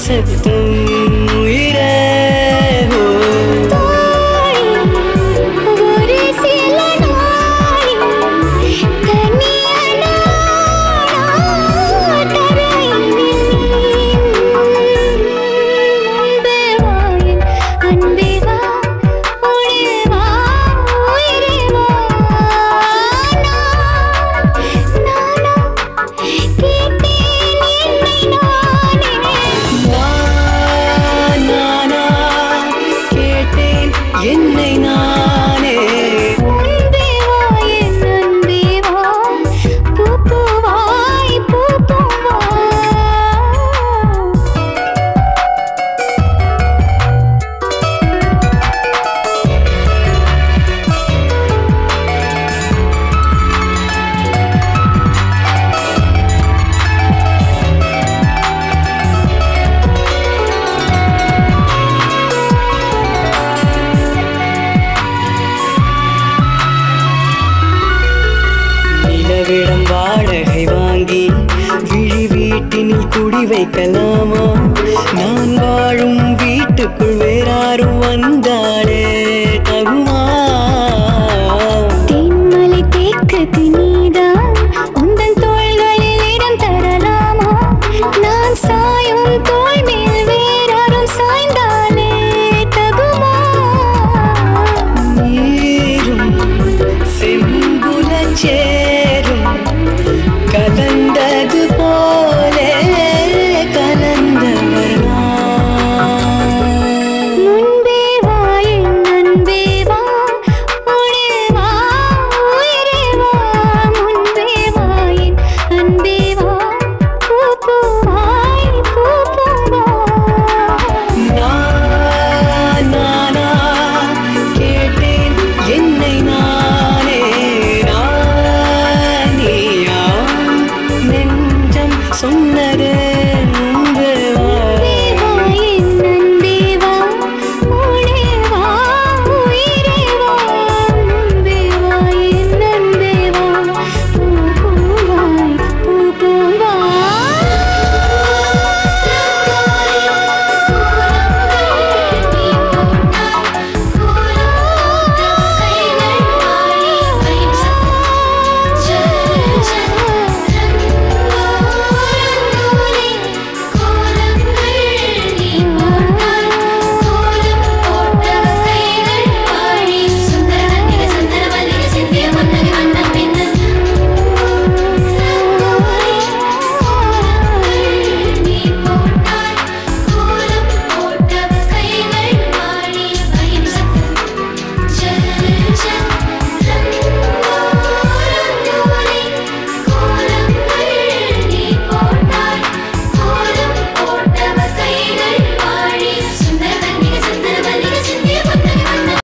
சத்தம் உயிரே என்னை நானே அன்பே வா என் அன்பே வா பூப்பூவாய் பூப்பூவா நிலவிடம் வாடகை வாங்கி விழி வீட்டினில் குடி வைக்கலாமா நான் வாழும் வீட்டுக்குள் வேறாரும் வந்தாலே தகுமா தென்மலை தேக்கத்து நீதான் உந்தன் தோள்களில் இடம் தரலாமா நான் சாயும் தோள் மேல் வேறாரும் சாய்ந்தாலே தகுமா நீரும் செம்புலச்சே கலந்தது போலே கலந்தவர் முன்பே வா என் அன்பே வா உடே வா உயிரே வா முன்பே வா என் அன்பே வா பூப்பூவாய் பூப்பூவா நானா கேட்டேன் என்னை நானே நீயா நெஞ்சம் சொன்னதே